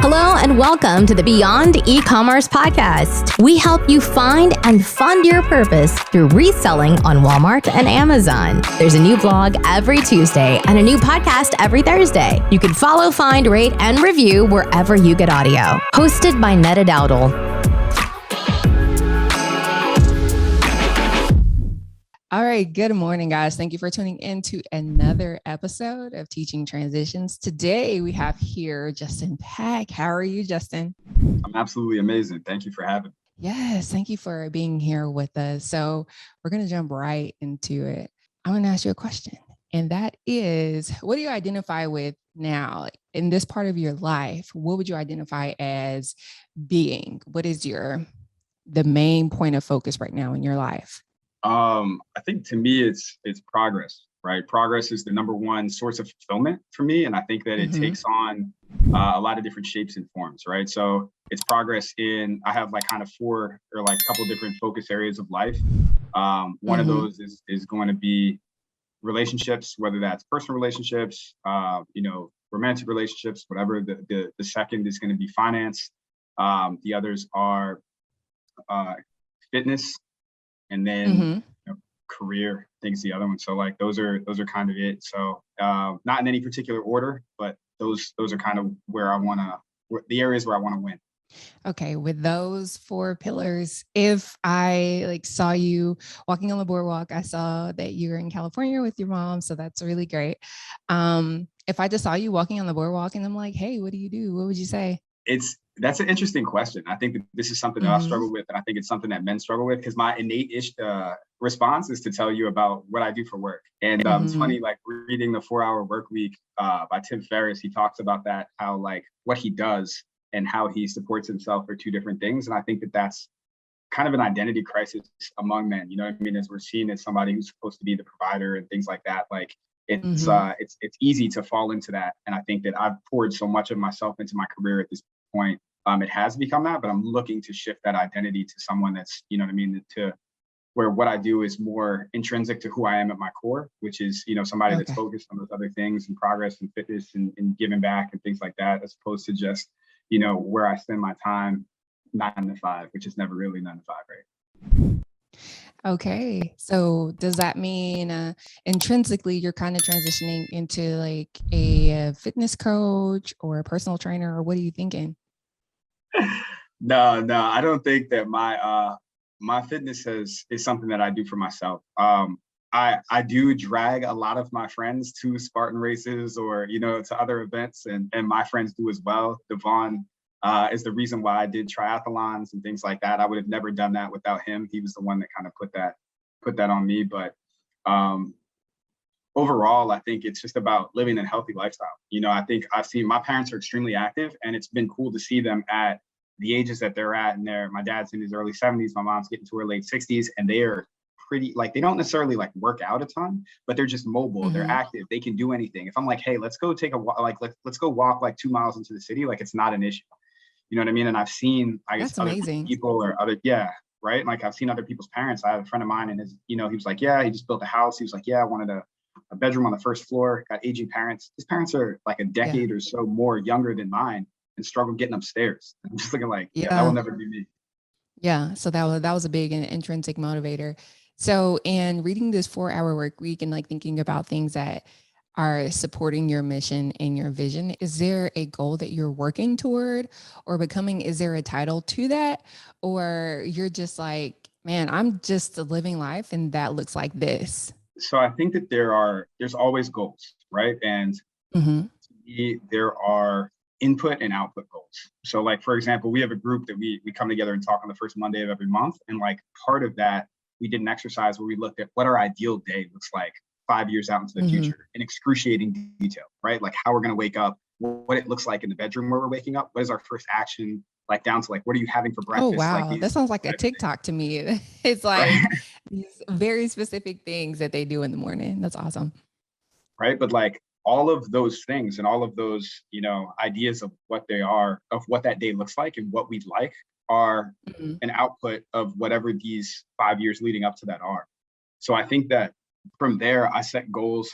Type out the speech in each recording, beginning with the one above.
Hello and welcome to the Beyond E-commerce podcast. We help you find and fund your purpose through reselling on Walmart and Amazon. There's a new vlog every Tuesday and a new podcast every Thursday. You can follow, find, rate, and review wherever you get audio. Hosted by Netta Dowdle. All right. Good morning, guys. Thank you for tuning in to another episode of Teaching Transitions. Today, we have here Justin Pack. How are you, Justin? I'm absolutely amazing. Thank you for having me. Yes. Thank you for being here with us. So we're going to jump right into it. I'm going to ask you a question. And that is, what do you identify with now in this part of your life? What would you identify as being? What is the main point of focus right now in your life? I think to me, it's progress, right? Progress is the number one source of fulfillment for me. And I think that it takes on a lot of different shapes and forms, right? So it's progress I have like kind of four or like a couple different focus areas of life. One of those is going to be relationships, whether that's personal relationships, romantic relationships, whatever. The second is going to be finance. The others are fitness. And then career, I think is the other one. So like those are kind of it. So not in any particular order, but those are kind of the areas where I want to win. Okay, with those four pillars, if I saw you walking on the boardwalk, I saw that you were in California with your mom, so that's really great. If I just saw you walking on the boardwalk and I'm like, hey, what do you do? What would you say? That's an interesting question. I think that this is something that I struggle with, and I think it's something that men struggle with, because my innate response is to tell you about what I do for work. And it's funny, like reading the 4-Hour Work Week by Tim Ferriss, he talks about that, how like what he does and how he supports himself are two different things. And I think that that's kind of an identity crisis among men. You know what I mean? As we're seen as somebody who's supposed to be the provider and things like that, like it's easy to fall into that. And I think that I've poured so much of myself into my career at this point. It has become that, but I'm looking to shift that identity to someone that's, you know what I mean, to where what I do is more intrinsic to who I am at my core, which is, somebody that's focused on those other things and progress and fitness and giving back and things like that, as opposed to just, where I spend my time 9 to 5, which is never really 9 to 5, right? Okay. So does that mean intrinsically you're kind of transitioning into like a fitness coach or a personal trainer, or what are you thinking? No, I don't think that my fitness is something that I do for myself. I do drag a lot of my friends to Spartan races or, to other events, and my friends do as well. Devon is the reason why I did triathlons and things like that. I would have never done that without him. He was the one that kind of put that on me. But overall, I think it's just about living a healthy lifestyle. I think I've seen my parents are extremely active, and it's been cool to see them at the ages that they're at. And my dad's in his early 70s, my mom's getting to her late 60s, and they are pretty, like, they don't necessarily like work out a ton, but they're just mobile. They're active. They can do anything. If I'm like, hey, let's go take a walk, like let's go walk like 2 miles into the city, like it's not an issue. You know what I mean? And I've seen, I guess, other people or other, right? Like I've seen other people's parents. I have a friend of mine, and he was like, yeah, he just built a house. He was like, yeah, I wanted a bedroom on the first floor, got aging parents. His parents are like a decade or so more younger than mine and struggle getting upstairs. I'm just looking like, that will never be me. Yeah. So that was a big and intrinsic motivator. So in reading this 4-Hour Work Week and like thinking about things that are supporting your mission and your vision, is there a goal that you're working toward or becoming? Is there a title to that? Or you're just like, man, I'm just living life and that looks like this? So I think that there's always goals, right? And to me, there are input and output goals. So like, for example, we have a group that we come together and talk on the first Monday of every month. And like part of that, we did an exercise where we looked at what our ideal day looks like 5 years out into the future in excruciating detail, right? Like how we're going to wake up, what it looks like in the bedroom where we're waking up, what is our first action, like down to like, what are you having for breakfast? Oh, wow. Like that sounds like a TikTok to me. It's like these very specific things that they do in the morning. That's awesome. Right. But like all of those things and all of those, ideas of what they are, of what that day looks like and what we'd like are an output of whatever these 5 years leading up to that are. So I think that from there, I set goals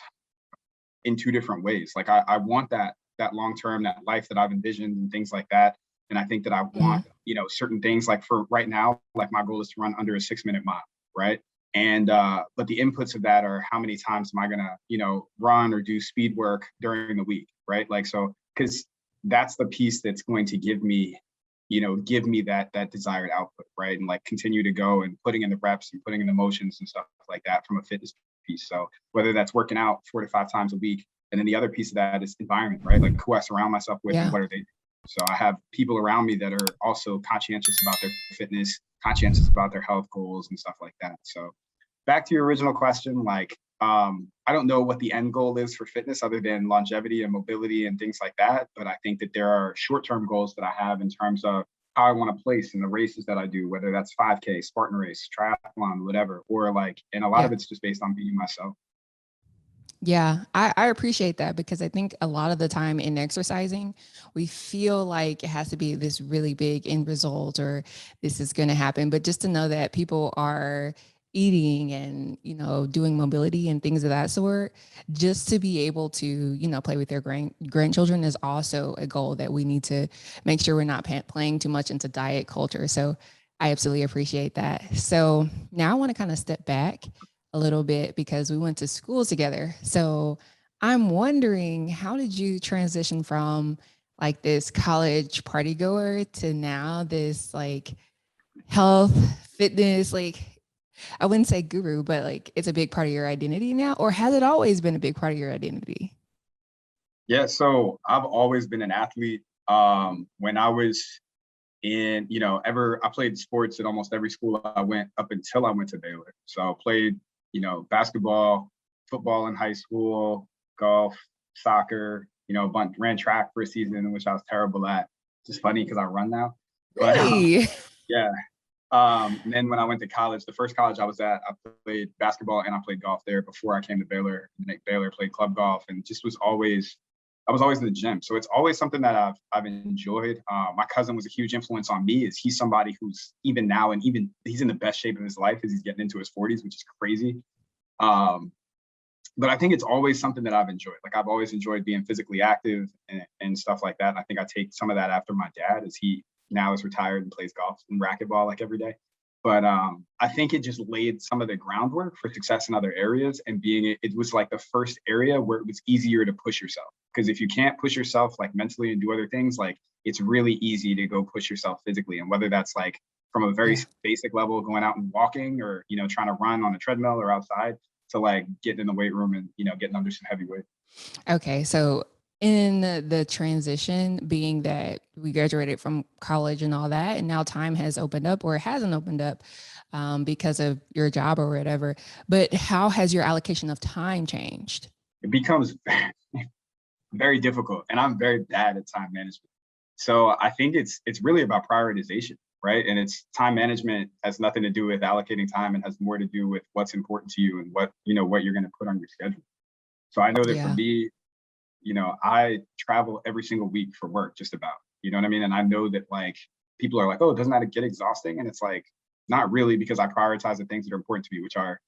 in 2 different ways. Like I want that that long-term, that life that I've envisioned and things like that. And I think that I want, certain things, like for right now, like my goal is to run under a 6-minute mile, right? And but the inputs of that are how many times am I gonna, run or do speed work during the week, right? Like, so because that's the piece that's going to give me that desired output, right? And like continue to go and putting in the reps and putting in the motions and stuff like that from a fitness piece. So whether that's working out 4 to 5 times a week, and then the other piece of that is environment, right? Like who I surround myself with and what are they doing. So I have people around me that are also conscientious about their fitness, conscientious about their health goals and stuff like that. So back to your original question, like, I don't know what the end goal is for fitness other than longevity and mobility and things like that. But I think that there are short-term goals that I have in terms of how I want to place in the races that I do, whether that's 5K, Spartan race, triathlon, whatever, or like, and a lot of it's just based on being myself. Yeah, I appreciate that, because I think a lot of the time in exercising, we feel like it has to be this really big end result or this is going to happen. But just to know that people are eating and, doing mobility and things of that sort, just to be able to, play with their grandchildren is also a goal that we need to make sure we're not playing too much into diet culture. So I absolutely appreciate that. So now I want to kind of step back a little bit, because we went to school together. So I'm wondering, how did you transition from like this college party goer to now this like health, fitness, like I wouldn't say guru, but like it's a big part of your identity now? Or has it always been a big part of your identity? Yeah, so I've always been an athlete. When I was in, I played sports at almost every school I went up until I went to Baylor. So I played basketball, football in high school, golf, soccer, ran track for a season, which I was terrible at. It's just funny because I run now. Really? But, yeah. And then when I went to college, the first college I was at, I played basketball and I played golf there before I came to Baylor. Baylor, played club golf, and just I was always in the gym. So it's always something that I've enjoyed. My cousin was a huge influence on me. He's somebody who's even now, and even he's in the best shape of his life as he's getting into his 40s, which is crazy. But I think it's always something that I've enjoyed. Like I've always enjoyed being physically active and stuff like that. And I think I take some of that after my dad, as he now is retired and plays golf and racquetball like every day. But I think it just laid some of the groundwork for success in other areas, and it was like the first area where it was easier to push yourself. Because if you can't push yourself like mentally and do other things, like it's really easy to go push yourself physically. And whether that's like from a very basic level, going out and walking, or, trying to run on a treadmill or outside, to like getting in the weight room and, getting under some heavy weight. Okay. So in the transition, being that we graduated from college and all that, and now time has opened up, or it hasn't opened up because of your job or whatever, but how has your allocation of time changed? It becomes very difficult, and I'm very bad at time management. So I think it's really about prioritization, right? And it's time management has nothing to do with allocating time, and has more to do with what's important to you and what you're going to put on your schedule. So I know that for me, I travel every single week for work, just about, you know what I mean? And I know that like people are like, oh, doesn't that get exhausting? And it's like, not really, because I prioritize the things that are important to me, which are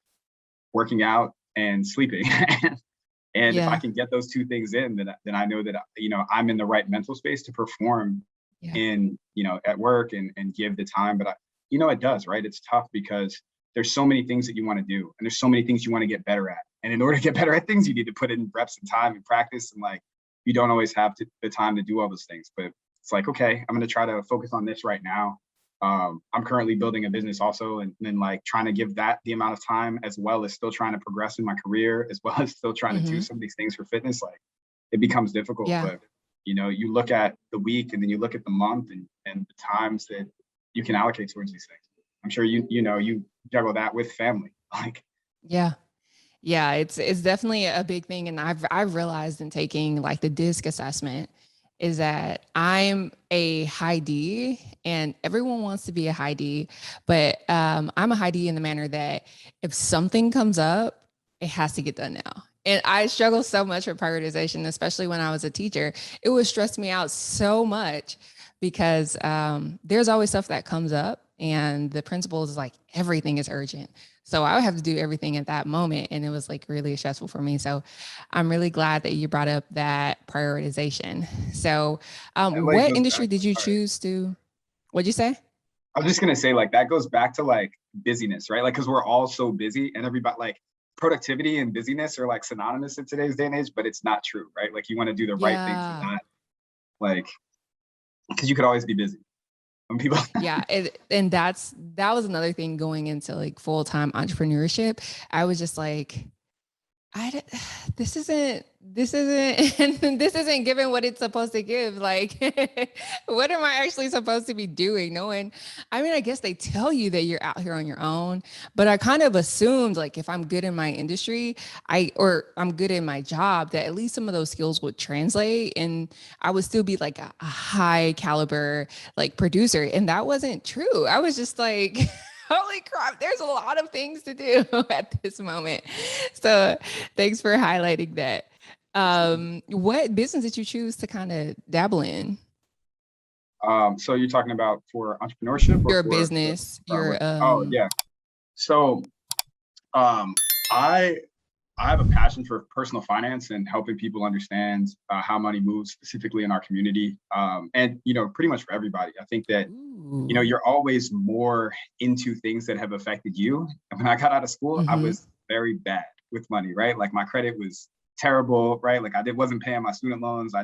working out and sleeping. And if I can get those two things in, then I know that, I'm in the right mental space to perform in, at work and give the time. But it does, right? It's tough because there's so many things that you want to do, and there's so many things you want to get better at. And in order to get better at things, you need to put in reps and time and practice. And like, you don't always have the time to do all those things, but it's like, okay, I'm going to try to focus on this right now. I'm currently building a business also, and then like trying to give that the amount of time, as well as still trying to progress in my career, as well as still trying to do some of these things for fitness. Like it becomes difficult, but you look at the week, and then you look at the month, and the times that you can allocate towards these things. I'm sure you juggle that with family. Like, yeah, it's definitely a big thing. And I've realized in taking like the DISC assessment is that I'm a high D, and everyone wants to be a high D, but I'm a high D in the manner that if something comes up, it has to get done now. And I struggle so much with prioritization, especially when I was a teacher. It would stress me out so much because there's always stuff that comes up and the principal is like, everything is urgent. So I would have to do everything at that moment. And it was like really stressful for me. So I'm really glad that you brought up that prioritization. So That like what goes industry back. did you Sorry. choose to, what'd you say? I was just gonna say like that goes back to like busyness, right? Like because we're all so busy and everybody like productivity and busyness are like synonymous in today's day and age, but it's not true, right? Like you want to do the right things and Yeah. not like because you could always be busy. When people Yeah. And that was another thing going into like full-time entrepreneurship. I was just like, this isn't this isn't giving what it's supposed to give. Like, what am I actually supposed to be doing? No one, I mean, I guess they tell you that you're out here on your own, but I kind of assumed like if I'm good in my industry, or I'm good in my job, that at least some of those skills would translate and I would still be like a high caliber like producer. And that wasn't true. I was just like, holy crap, there's a lot of things to do at this moment. So thanks for highlighting that. What business did you choose to kind of dabble in? so you're talking about for entrepreneurship or Your for business, our your work? Oh yeah. So um I I have a passion for personal finance and helping people understand how money moves specifically in our community. And pretty much for everybody. I think that Ooh. you're always more into things that have affected you. And when I got out of school, I Mm-hmm. was very bad with money, right? Like my credit was terrible, right? Like wasn't paying my student loans. I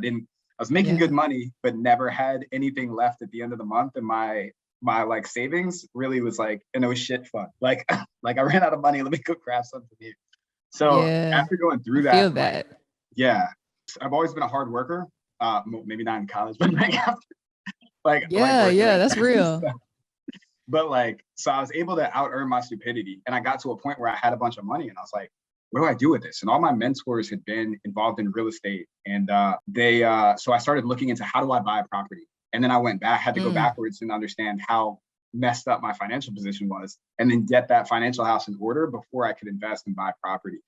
was making good Yeah. money, but never had anything left at the end of the month. And my like savings really was like, and it was shit fun. Like, like I ran out of money. Let me go grab something here. So Yeah. after going I through feel that, like, that. yeah, I've always been a hard worker. Maybe not in college, but like after, like Yeah. working Yeah. at That's real. so, but like, so I was able to out earn my stupidity. And I got to a point where I had a bunch of money and I was like, what do I do with this? And all my mentors had been involved in real estate. And so I started looking into how do I buy a property? And then I went back, had to go Mm, backwards and understand how messed up my financial position was, and then get that financial house in order before I could invest and buy property.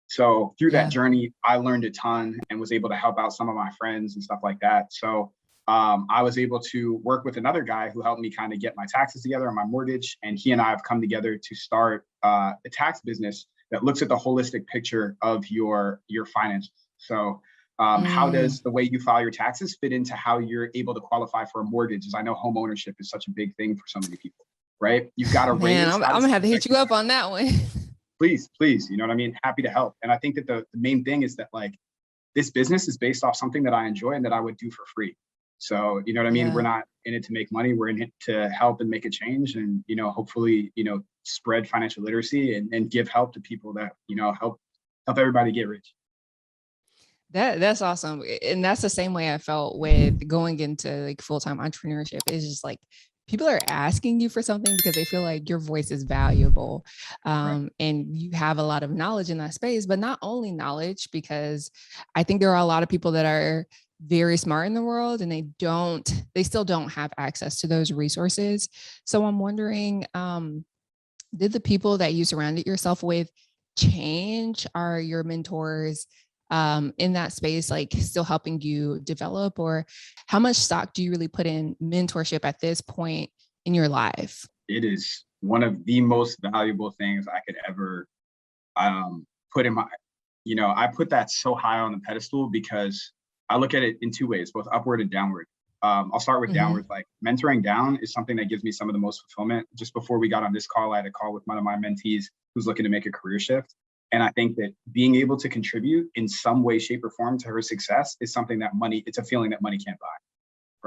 So through that yeah. journey, I learned a ton and was able to help out some of my friends and stuff like that. So I was able to work with another guy who helped me kind of get my taxes together and my mortgage. And he and I have come together to start a tax business that looks at the holistic picture of your finances. So how Mm. does the way you file your taxes fit into how you're able to qualify for a mortgage? As I know home ownership is such a big thing for so many people, right? You've got to Man, raise, how I'm does gonna it have to hit affect you your up taxes? on that one. Please, you know what I mean? Happy to help. And I think that the main thing is that like this business is based off something that I enjoy and that I would do for free. So, you know what I mean? We're Yeah. not in it to make money. We're in it to help and make a change and, hopefully, spread financial literacy and give help to people that, help everybody get rich. That's awesome. And that's the same way I felt with going into like full-time entrepreneurship. It's just like people are asking you for something because they feel like your voice is valuable. Right. And you have a lot of knowledge in that space, but not only knowledge, because I think there are a lot of people that are very smart in the world and they still don't have access to those resources. So I'm wondering, did the people that you surrounded yourself with change? Are your mentors in that space like still helping you develop, or how much stock do you really put in mentorship at this point in your life? It is one of the most valuable things I could ever put in my, I put that so high on the pedestal because I look at it in two ways, both upward and downward. I'll start with Mm-hmm. downward. Like mentoring down is something that gives me some of the most fulfillment. Just before we got on this call, I had a call with one of my mentees who's looking to make a career shift. And I think that being able to contribute in some way, shape, or form to her success is something that it's a feeling that money can't buy.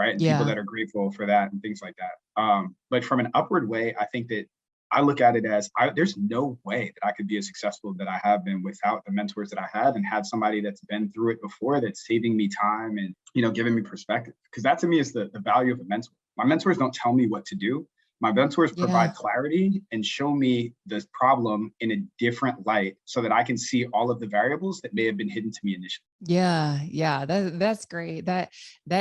Right. And people Yeah. that are grateful for that and things like that. But from an upward way, I think that I look at it as there's no way that I could be as successful that I have been without the mentors that I had and have somebody that's been through it before that's saving me time and, giving me perspective. Because that to me is the value of a mentor. My mentors don't tell me what to do. My mentors Yeah. provide clarity and show me the problem in a different light so that I can see all of the variables that may have been hidden to me initially. Yeah, yeah, that's great. That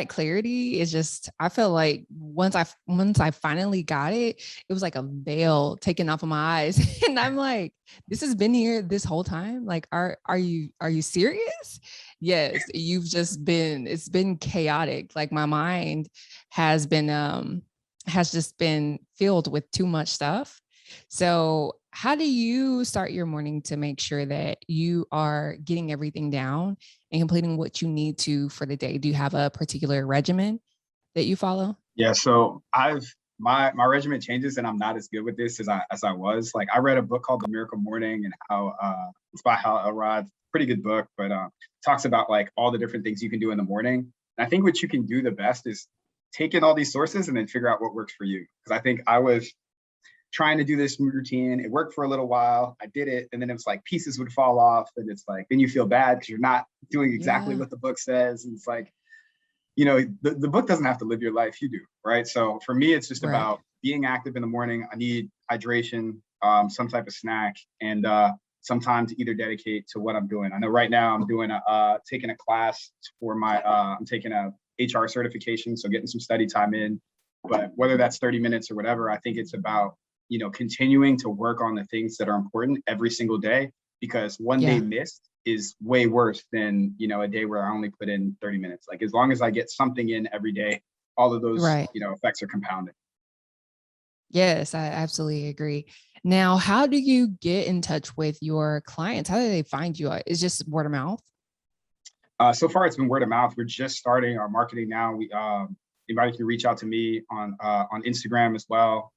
clarity is just, I feel like once I finally got it, it was like a veil taken off of my eyes. And I'm like, this has been here this whole time. Like, are you serious? Yes, it's been chaotic. Like my mind has been has just been filled with too much stuff. So how do you start your morning to make sure that you are getting everything down and completing what you need to for the day? Do you have a particular regimen that you follow? Yeah, so my regimen changes, and I'm not as good with this as I was. Like, I read a book called The Miracle Morning, and how it's by Hal Elrod. Pretty good book, but talks about like all the different things you can do in the morning. And I think what you can do the best is take in all these sources and then figure out what works for you. Because I think I was trying to do this routine. It worked for a little while. I did it, and then it was like pieces would fall off, and it's like then you feel bad because you're not doing exactly what the book says. And it's like, the book doesn't have to live your life, you do, right? So for me, it's just about being active in the morning. I need hydration, some type of snack, and some time to either dedicate to what I'm doing. I know right now I'm doing taking a class for I'm taking a HR certification, so getting some study time in. But whether that's 30 minutes or whatever, I think it's about, continuing to work on the things that are important every single day, because one day missed is way worse than, a day where I only put in 30 minutes. Like, as long as I get something in every day, all of those, effects are compounded. Yes, I absolutely agree. Now, how do you get in touch with your clients? How do they find you? It's just word of mouth? So far, it's been word of mouth. We're just starting our marketing now. Anybody can reach out to me on Instagram as well,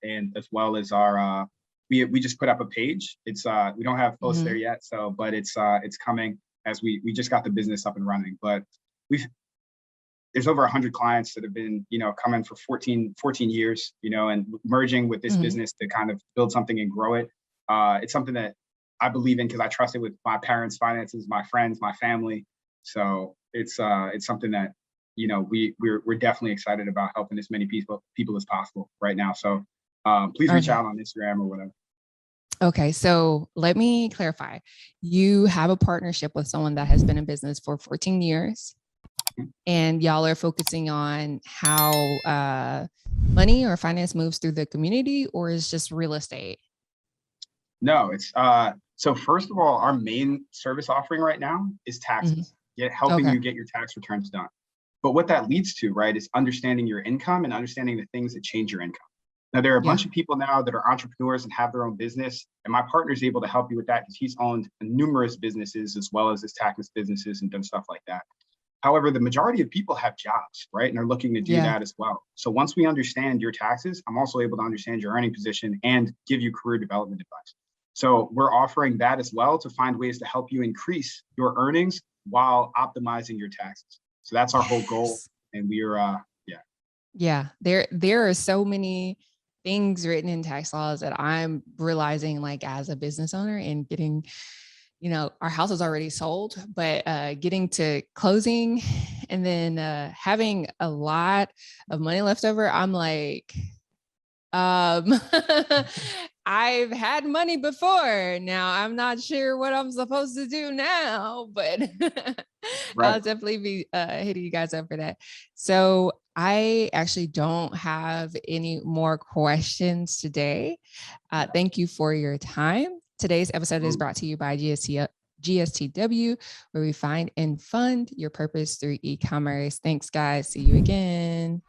and as well as our we just put up a page. It's we don't have posts there yet, but it's coming as we just got the business up and running. But there's over 100 clients that have been coming for 14 years, and merging with this business to kind of build something and grow it. It's something that I believe in because I trust it with my parents' finances, my friends, my family. So it's something that we're definitely excited about helping as many people as possible right now. So please reach out on Instagram or whatever. Okay, so let me clarify. You have a partnership with someone that has been in business for 14 years, and y'all are focusing on how money or finance moves through the community, or is just real estate? No, it's so first of all, our main service offering right now is taxes, helping you get your tax returns done. But what that leads to, right, is understanding your income and understanding the things that change your income. Now, there are a bunch of people now that are entrepreneurs and have their own business, and my partner is able to help you with that because he's owned numerous businesses as well as his tax businesses and done stuff like that. However, the majority of people have jobs, right, and are looking to do that as well. So once we understand your taxes, I'm also able to understand your earning position and give you career development advice. So we're offering that as well to find ways to help you increase your earnings while optimizing your taxes. So that's our whole goal. And we're, there are so many things written in tax laws that I'm realizing, like, as a business owner and getting, our house is already sold, but getting to closing and then having a lot of money left over, I'm like, I've had money before. Now I'm not sure what I'm supposed to do now, but I'll definitely be hitting you guys up for that. So I actually don't have any more questions today. Thank you for your time. Today's episode is brought to you by GSTW, where we find and fund your purpose through e-commerce. Thanks, guys. See you again.